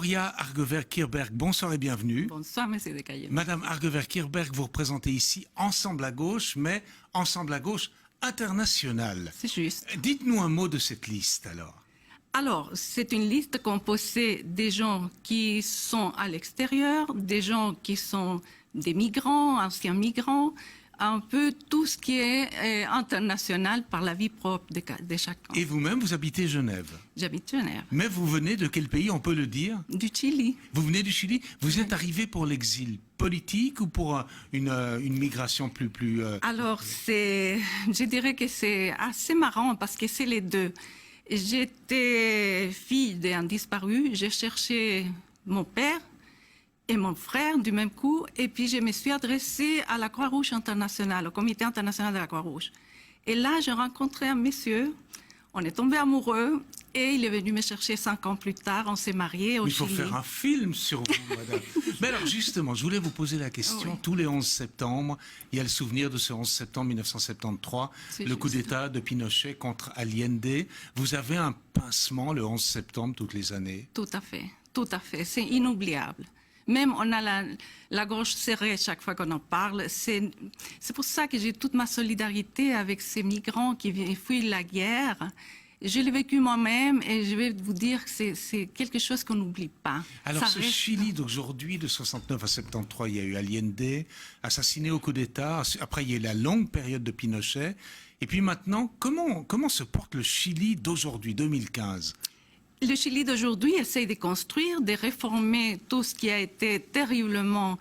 Gloria Argever-Kirberg, bonsoir et bienvenue. Bonsoir, monsieur de Cayenne. Madame Argever-Kirberg, vous représentez ici Ensemble à gauche, mais Ensemble à gauche international. C'est juste. Dites-nous un mot de cette liste alors. Alors, c'est une liste composée des gens qui sont à l'extérieur, des gens qui sont des migrants, anciens migrants, un peu tout ce qui est international par la vie propre de chacun. Et vous-même, vous habitez Genève. J'habite Genève. Mais vous venez de quel pays, on peut le dire? Du Chili. Vous venez du Chili. Vous êtes arrivé pour l'exil politique ou pour une migration plus... Alors, je dirais que c'est assez marrant parce que c'est les deux. J'étais fille d'un disparu, j'ai cherché mon père et mon frère du même coup, et puis je me suis adressée à la Croix-Rouge internationale, au Comité international de la Croix-Rouge. Et là, j'ai rencontré un monsieur, on est tombés amoureux, et il est venu me chercher 5 ans plus tard, on s'est mariés au Chili. Il faut faire un film sur vous, madame. Mais alors justement, je voulais vous poser la question, oui. Tous les 11 septembre, il y a le souvenir de ce 11 septembre 1973, le coup d'État de Pinochet contre Allende. Vous avez un pincement le 11 septembre toutes les années? Tout à fait, c'est inoubliable. Même on a la gorge serrée chaque fois qu'on en parle. C'est pour ça que j'ai toute ma solidarité avec ces migrants qui fuient la guerre. Je l'ai vécu moi-même et je vais vous dire que c'est quelque chose qu'on n'oublie pas. Alors ça ce reste... Chili d'aujourd'hui, de 69 à 73, il y a eu Allende, assassiné au coup d'État. Après, il y a eu la longue période de Pinochet. Et puis maintenant, comment se porte le Chili d'aujourd'hui, 2015 ? Le Chili d'aujourd'hui essaie de construire, de réformer tout ce qui a été terriblement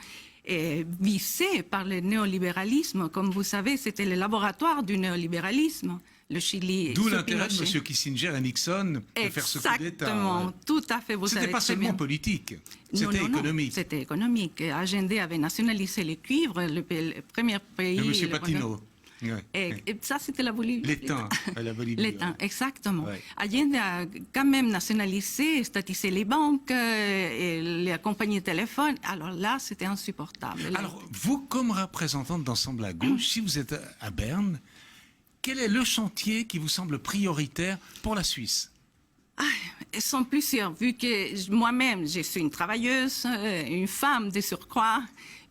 vissé par le néolibéralisme. Comme vous savez, c'était le laboratoire du néolibéralisme, le Chili. D'où l'intérêt de M. Kissinger et Nixon de faire ce coup d'État. Exactement, tout à fait. C'était pas seulement politique, c'était économique. C'était économique. Allende avait nationalisé le cuivre, le premier pays. M. Patino. Ouais. Et ça, c'était la Bolivie. L'étain, la Bolivie. L'étain, exactement. Ouais. Allende a quand même nationalisé, statisé les banques, et les compagnies de téléphone. Alors là, c'était insupportable. Alors, vous, comme représentante d'Ensemble à gauche, si vous êtes à Berne, quel est le chantier qui vous semble prioritaire pour la Suisse ? Elles sont plusieurs, vu que moi-même, je suis une travailleuse, une femme de surcroît,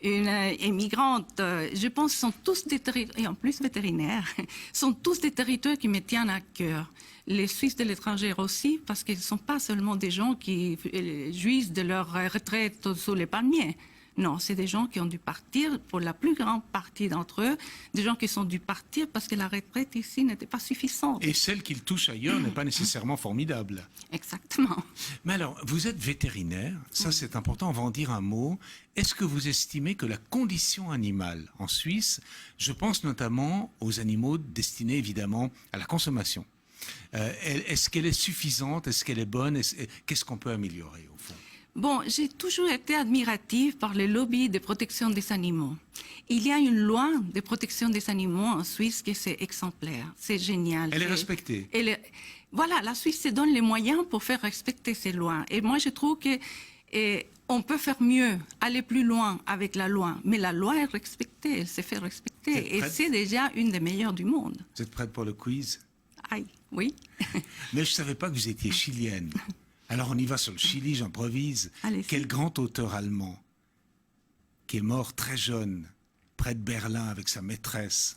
une immigrante. Je pense que sont tous des territoires, et en plus vétérinaires, sont tous des territoires qui me tiennent à cœur. Les Suisses de l'étranger aussi, parce qu'ils ne sont pas seulement des gens qui jouissent de leur retraite sous les palmiers. Non, c'est des gens qui ont dû partir, pour la plus grande partie d'entre eux, des gens qui sont dû partir parce que la retraite ici n'était pas suffisante. Et celle qu'ils touchent ailleurs n'est pas nécessairement formidable. Exactement. Mais alors, vous êtes vétérinaire, ça c'est important, on va en dire un mot. Est-ce que vous estimez que la condition animale en Suisse, je pense notamment aux animaux destinés évidemment à la consommation, est-ce qu'elle est suffisante, est-ce qu'elle est bonne, qu'est-ce qu'on peut améliorer au fond ? Bon, j'ai toujours été admirative par le lobby de protection des animaux. Il y a une loi de protection des animaux en Suisse qui est exemplaire. C'est génial. Elle est respectée. Voilà, la Suisse se donne les moyens pour faire respecter ces lois. Et moi, je trouve que on peut faire mieux, aller plus loin avec la loi. Mais la loi est respectée, elle se fait respecter. Et c'est déjà une des meilleures du monde. Vous êtes prête pour le quiz? Aïe, oui. Mais je ne savais pas que vous étiez chilienne. Alors on y va sur le Chili, j'improvise. Quel grand auteur allemand qui est mort très jeune, près de Berlin avec sa maîtresse,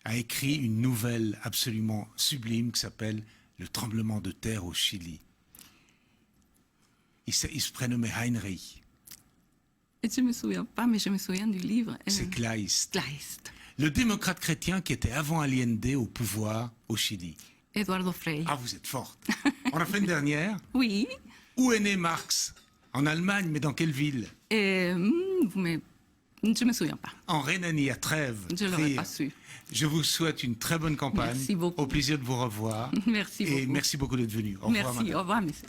a écrit une nouvelle absolument sublime qui s'appelle « Le tremblement de terre au Chili ». Il se prénommait Heinrich. Et je ne me souviens pas, mais je me souviens du livre. C'est Kleist. Kleist. Le démocrate chrétien qui était avant Allende au pouvoir au Chili. Eduardo Frei. Ah, vous êtes forte. On a fait une dernière. Oui. Où est né Marx? En Allemagne, mais dans quelle ville? Je ne me souviens pas. En Rhénanie, à Trèves. Je ne l'aurais pas su. Je vous souhaite une très bonne campagne. Merci beaucoup. Au plaisir de vous revoir. Merci beaucoup. Et merci beaucoup d'être venu. Au revoir, merci, madame. Au revoir, monsieur.